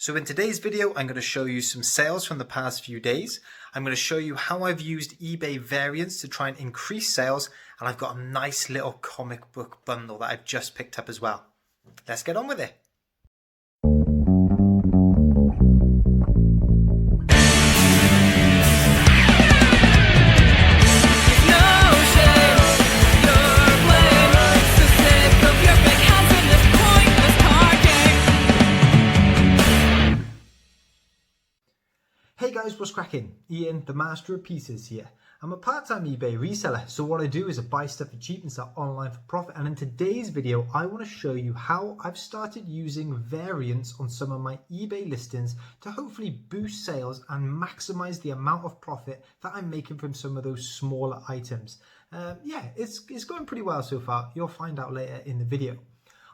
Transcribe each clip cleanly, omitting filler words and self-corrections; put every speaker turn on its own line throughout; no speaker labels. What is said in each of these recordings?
So in today's video, I'm going to show you some sales from the past few days. I'm going to show you how I've used eBay variants to try and increase sales. And I've got a nice little comic book bundle that I've just picked up as well. Let's get on with it. Hey guys, what's cracking? Ian, the master of pieces here. I'm a part-time eBay reseller, so what I do is I buy stuff for cheap and sell online for profit. And in today's video, I want to show you how I've started using variants on some of my eBay listings to hopefully boost sales and maximize the amount of profit that I'm making from some of those smaller items. It's going pretty well so far. You'll find out later in the video.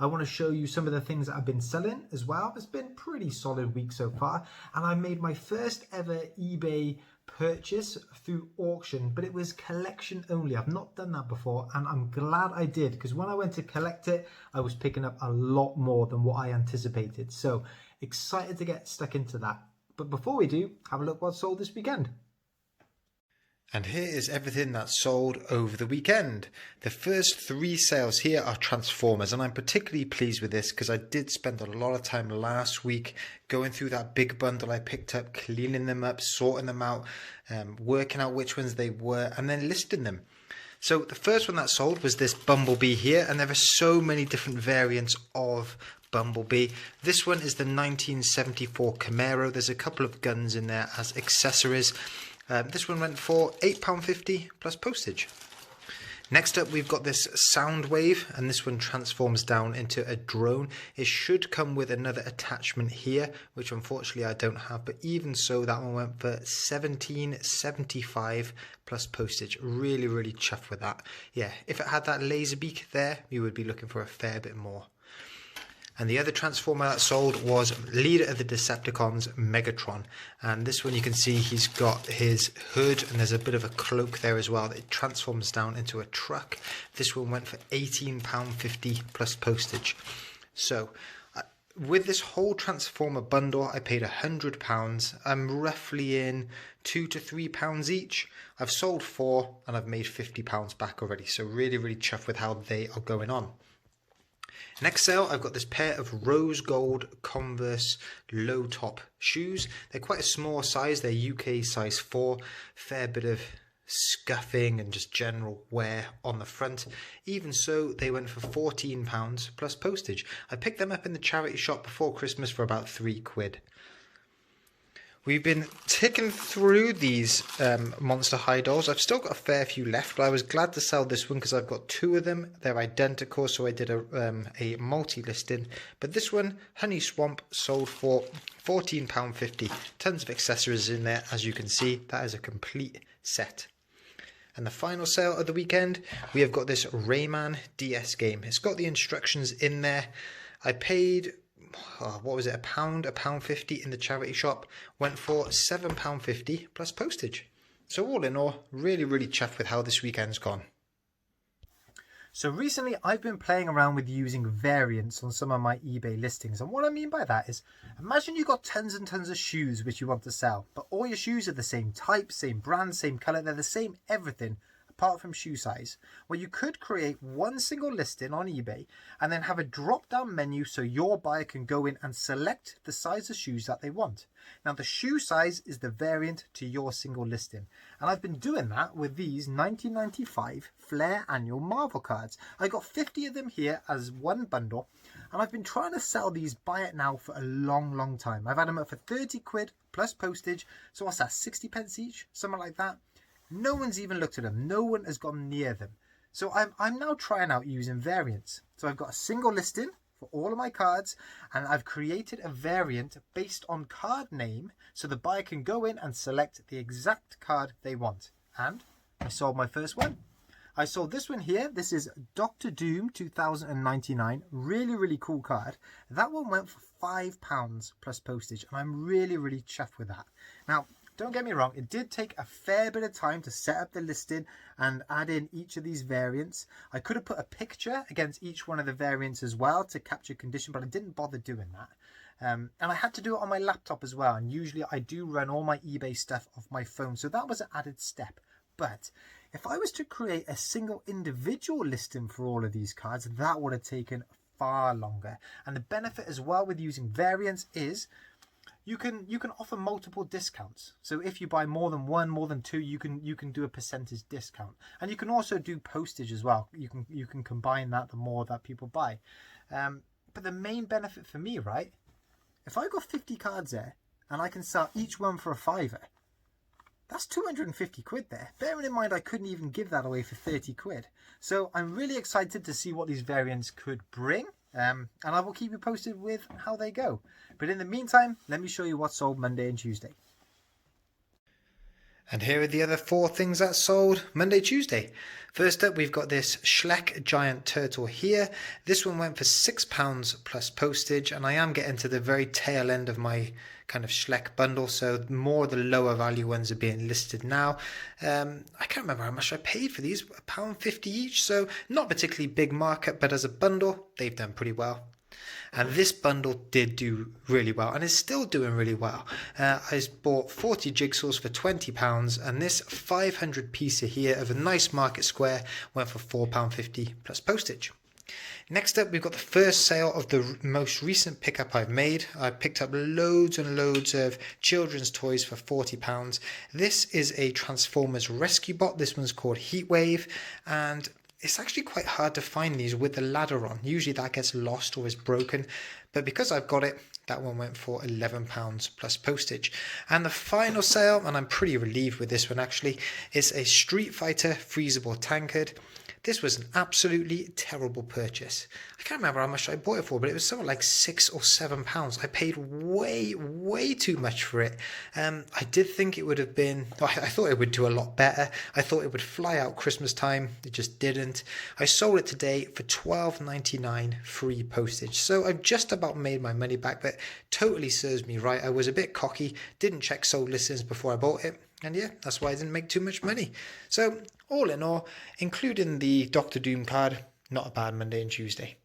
I want to show you some of the things that I've been selling as well. It's been a pretty solid week so far. And I made my first ever eBay purchase through auction, but it was collection only. I've not done that before, and I'm glad I did, because when I went to collect it, I was picking up a lot more than what I anticipated. So excited to get stuck into that. But before we do, have a look what sold this weekend. And here is everything that sold over the weekend. The first three sales here are Transformers, and I'm particularly pleased with this because I did spend a lot of time last week going through that big bundle I picked up, cleaning them up, sorting them out, working out which ones they were, and then listing them. So the first one that sold was this Bumblebee here, and there are so many different variants of Bumblebee. This one is the 1974 Camaro. There's a couple of guns in there as accessories. This one went for £8.50 plus postage. Next up, we've got this Soundwave, and this one transforms down into a drone. It should come with another attachment here, which unfortunately I don't have, but even so, that one went for £17.75 plus postage. Really, really chuffed with that. Yeah, if it had that laser beak there, we would be looking for a fair bit more. And the other Transformer that sold was leader of the Decepticons, Megatron. And this one you can see he's got his hood, and there's a bit of a cloak there as well that transforms down into a truck. This one went for £18.50 plus postage. So with this whole Transformer bundle, I paid £100. I'm roughly in £2 to £3 each. I've sold 4 and I've made £50 back already. So really, really chuffed with how they are going on. Next sale, I've got this pair of rose gold Converse low top shoes. They're quite a small size. They're UK size 4. Fair bit of scuffing and just general wear on the front. Even so, they went for £14 plus postage. I picked them up in the charity shop before Christmas for about £3. We've been ticking through these Monster High dolls. I've still got a fair few left, but I was glad to sell this one because I've got 2 of them. They're identical, so I did a multi-listing. But this one, Honey Swamp, sold for £14.50. Tons of accessories in there, as you can see. That is a complete set. And the final sale of the weekend, we have got this Rayman DS game. It's got the instructions in there. I paid... what was it, £1.50 in the charity shop, went for £7.50 plus postage. So all in all, really, really chuffed with how this weekend's gone. So recently I've been playing around with using variants on some of my eBay listings, and what I mean by that is, imagine you've got tons and tons of shoes which you want to sell, but all your shoes are the same type, same brand, same colour, they're the same everything, apart from shoe size. Well, you could create one single listing on eBay and then have a drop down menu so your buyer can go in and select the size of shoes that they want. Now the shoe size is the variant to your single listing, and I've been doing that with these 1995 Flair Annual Marvel cards. I got 50 of them here as one bundle, and I've been trying to sell these buy it now for a long time. I've had them up for £30 plus postage, so what's that, 60 pence each, something like that. No one's even looked at them. No one has gone near them. So I'm now trying out using variants. So I've got a single listing for all of my cards, and I've created a variant based on card name so the buyer can go in and select the exact card they want. And I sold my first one. I sold this one here. This is Dr. Doom 2099. Really, really cool card. That one went for £5 plus postage, and I'm really, really chuffed with that. Now, don't get me wrong, it did take a fair bit of time to set up the listing and add in each of these variants. I could have put a picture against each one of the variants as well to capture condition, but I didn't bother doing that. And I had to do it on my laptop as well, and usually I do run all my eBay stuff off my phone, so that was an added step. But if I was to create a single individual listing for all of these cards, that would have taken far longer. And the benefit as well with using variants is you can offer multiple discounts. So if you buy more than one, more than two, you can do a percentage discount, and you can also do postage as well. You can combine that the more that people buy. But the main benefit for me, right? If I got 50 cards there and I can sell each one for a £5, that's 250 quid there. Bearing in mind I couldn't even give that away for 30 quid. So I'm really excited to see what these variants could bring. And I will keep you posted with how they go. But in the meantime, let me show you what sold Monday and Tuesday. And here are the other 4 things that sold Monday, Tuesday. First up, we've got this Schleck Giant Turtle here. This one went for £6 plus postage, and I am getting to the very tail end of my kind of Schleck bundle, so more of the lower value ones are being listed now. I can't remember how much I paid for these, £1.50 each, so not particularly big markup, but as a bundle, they've done pretty well. And this bundle did do really well, and is still doing really well. I bought 40 jigsaws for £20, and this 500 piece here of a nice market square went for £4.50 plus postage. Next up, we've got the first sale of the most recent pickup I've made. I picked up loads and loads of children's toys for £40. This is a Transformers rescue bot. This one's called Heatwave, and it's actually quite hard to find these with the ladder on. Usually that gets lost or is broken, but because I've got it, that one went for £11 plus postage. And the final sale, and I'm pretty relieved with this one actually, is a Street Fighter Freezable Tankard. This was an absolutely terrible purchase. I can't remember how much I bought it for, but it was something like £6 or £7. I paid way too much for it. I did think it would have been, I thought it would do a lot better. I thought it would fly out Christmas time. It just didn't. I sold it today for £12.99 free postage. So I've just about made my money back, but totally serves me right. I was a bit cocky, didn't check sold listings before I bought it. And yeah, that's why I didn't make too much money. So all in all, including the Doctor Doom card, not a bad Monday and Tuesday.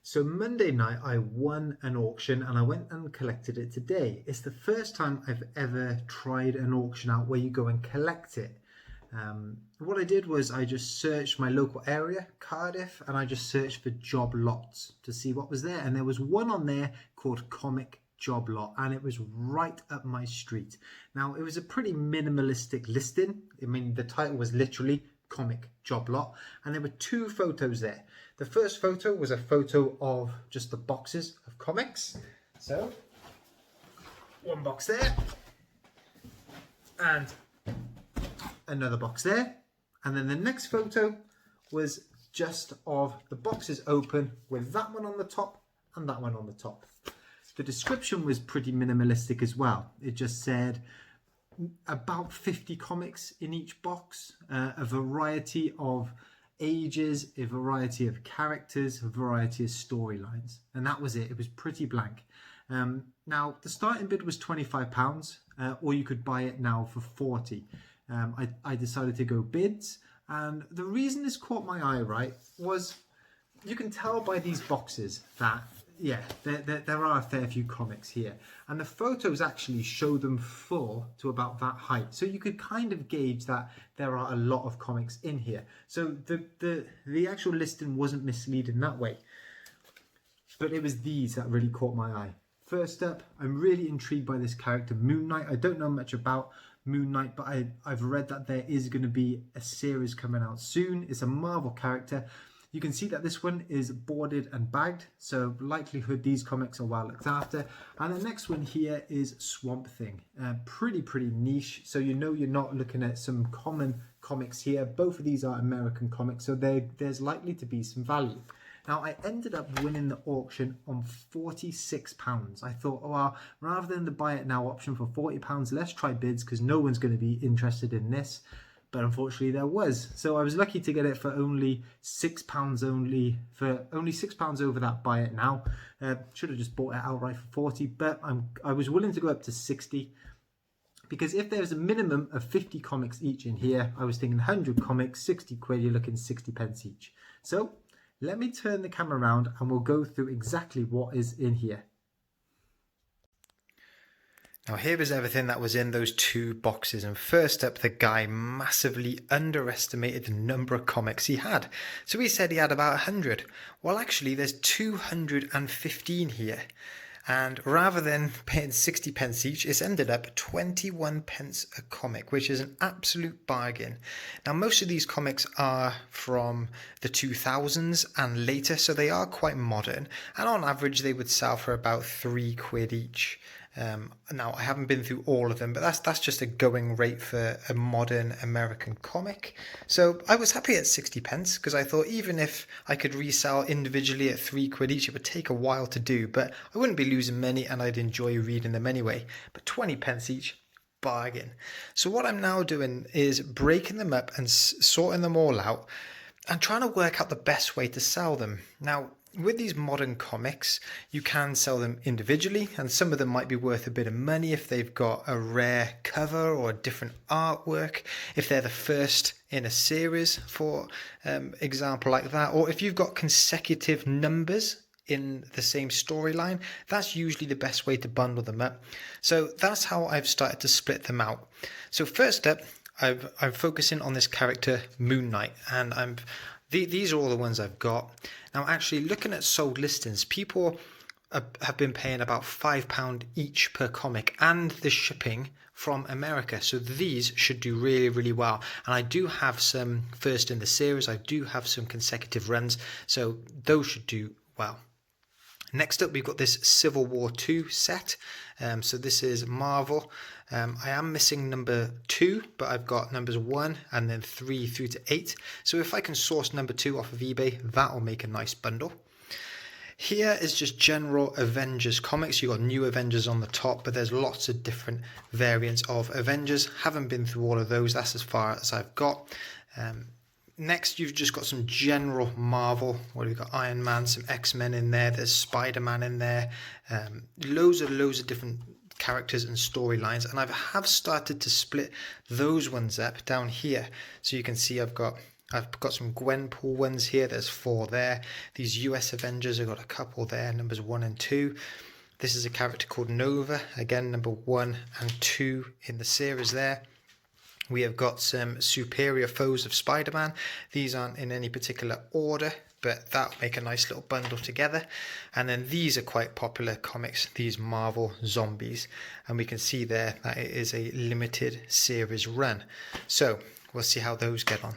So Monday night I won an auction and I went and collected it today. It's the first time I've ever tried an auction out where you go and collect it. What I did was I just searched my local area, Cardiff, and I just searched for job lots to see what was there. And there was one on there called Comic Job Lot, and it was right up my street. Now, it was a pretty minimalistic listing. I mean, the title was literally Comic Job Lot, and there were 2 photos there. The first photo was a photo of just the boxes of comics. So, one box there, and another box there. And then the next photo was just of the boxes open with that one on the top and that one on the top. The description was pretty minimalistic as well. It just said about 50 comics in each box, a variety of ages, a variety of characters, a variety of storylines. And that was it. It was pretty blank. Now, the starting bid was £25, or you could buy it now for £40. I decided to go bids. And the reason this caught my eye, right, was you can tell by these boxes that yeah, there are a fair few comics here, and the photos actually show them full to about that height, so you could kind of gauge that there are a lot of comics in here. So the actual listing wasn't misleading that way, but it was these that really caught my eye. First up, I'm really intrigued by this character Moon Knight. I don't know much about Moon Knight, but I've read that there is going to be a series coming out soon. It's a Marvel character. You can see that this one is boarded and bagged, so likelihood these comics are well looked after. And the next one here is Swamp Thing. Pretty niche, so you know you're not looking at some common comics here. Both of these are American comics, so there's likely to be some value. Now, I ended up winning the auction on £46. I thought, oh, well, rather than the buy it now option for £40, let's try bids, because no one's going to be interested in this. But unfortunately there was. So I was lucky to get it for only £6 only £6 over that buy it now. Should have just bought it outright for 40, but I was willing to go up to 60, because if there's a minimum of 50 comics each in here, I was thinking 100 comics, 60 quid, you're looking 60 pence each. So
Let me turn the camera around and we'll go through exactly what is in here.
Now here is everything that was in those 2 boxes, and first up, the guy massively underestimated the number of comics he had. So he said he had about 100. Well, actually there's 215 here, and rather than paying 60 pence each, it's ended up 21 pence a comic, which is an absolute bargain. Now most of these comics are from the 2000s and later, so they are quite modern, and on average they would sell for about £3 each. Now I haven't been through all of them, but that's just a going rate for a modern American comic. So I was happy at 60 pence because I thought even if I could resell individually at £3 each, it would take a while to do, but I wouldn't be losing many and I'd enjoy reading them anyway. But 20 pence each, bargain. So what I'm now doing is breaking them up and sorting them all out and trying to work out the best way to sell them. Now, with these modern comics, you can sell them individually, and some of them might be worth a bit of money if they've got a rare cover or a different artwork, if they're the first in a series, for example like that, or if you've got consecutive numbers in the same storyline. That's usually the best way to bundle them up. So that's how I've started to split them out. So first up, I'm focusing on this character Moon Knight, and these are all the ones I've got. Now, actually, looking at sold listings, people have been paying about £5 each per comic and the shipping from America. So these should do really, really well. And I do have some first in the series. I do have some consecutive runs. So those should do well. Next up, we've got this Civil War II set. So this is Marvel. I am missing number 2, but I've got numbers 1 and then 3 through to 8. So if I can source number 2 off of eBay, that'll make a nice bundle. Here is just general Avengers comics. You've got New Avengers on the top, but there's lots of different variants of Avengers. Haven't been through all of those. That's as far as I've got. Next, you've just got some general Marvel. What have we got? Iron Man, some X-Men in there. There's Spider-Man in there. Loads of different characters and storylines. And I have started to split those ones up down here. So you can see I've got some Gwenpool ones here. There's 4 there. These US Avengers, I've got a couple there, numbers 1 and 2. This is a character called Nova. Again, number 1 and 2 in the series there. We have got some Superior Foes of Spider-Man. These aren't in any particular order, but that'll make a nice little bundle together. And then these are quite popular comics, these Marvel Zombies. And we can see there that it is a limited series run. So we'll see how those get on.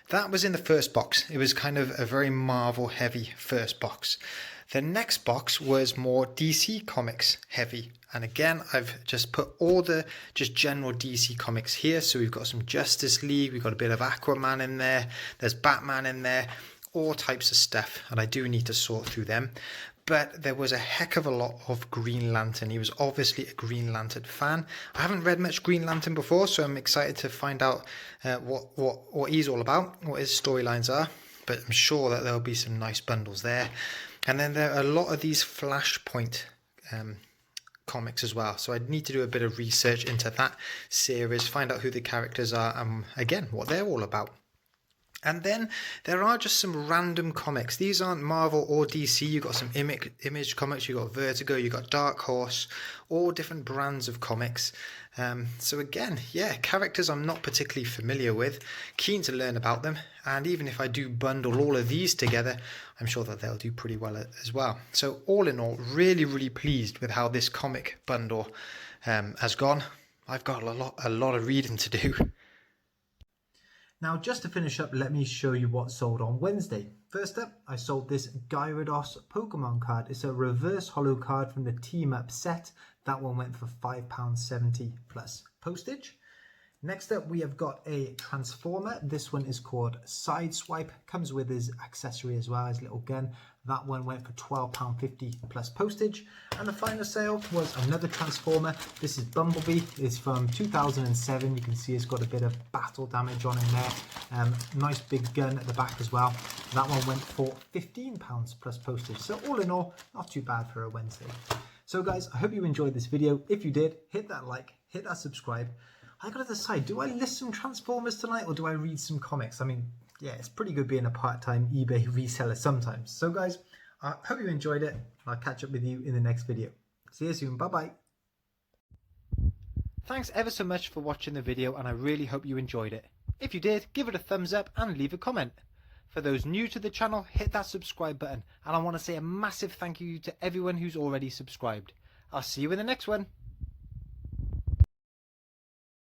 That was in the first box. It was kind of a very Marvel heavy first box. The next box was more DC Comics heavy. And again, I've just put all the just general DC comics here. So we've got some Justice League, we've got a bit of Aquaman in there, there's Batman in there, all types of stuff. And I do need to sort through them. But there was a heck of a lot of Green Lantern. He was obviously a Green Lantern fan. I haven't read much Green Lantern before, so I'm excited to find out what he's all about, what his storylines are. But I'm sure that there'll be some nice bundles there. And then there are a lot of these Flashpoint comics as well. So I'd need to do a bit of research into that series, find out who the characters are, and again, what they're all about. And then there are just some random comics. These aren't Marvel or DC. You've got some Image comics, you've got Vertigo, you've got Dark Horse, all different brands of comics. So again, yeah, characters I'm not particularly familiar with, keen to learn about them. And even if I do bundle all of these together, I'm sure that they'll do pretty well as well. So all in all, really, really pleased with how this comic bundle has gone. I've got a lot of reading to do.
Now, just to finish up, let me show you what sold on Wednesday. First up, I sold this Gyarados Pokemon card. It's a reverse holo card from the Team Up set. That one went for £5.70 plus postage. Next up, we have got a Transformer. This one is called Sideswipe. Comes with his accessory as well, his little gun. That one went for £12.50 plus postage. And the final sale was another Transformer. This is Bumblebee. It's from 2007. You can see it's got a bit of battle damage on in there. Nice big gun at the back as well. That one went for £15 plus postage. So all in all, not too bad for a Wednesday. So guys, I hope you enjoyed this video. If you did, hit that like, hit that subscribe. I gotta decide, do I list some Transformers tonight or do I read some comics? I mean, yeah, it's pretty good being a part-time eBay reseller sometimes. So guys, I hope you enjoyed it. I'll catch up with you in the next video. See you soon. Bye-bye.
Thanks ever so much for watching the video, and I really hope you enjoyed it. If you did, give it a thumbs up and leave a comment. For those new to the channel, hit that subscribe button, and I want to say a massive thank you to everyone who's already subscribed. I'll see you in the next one.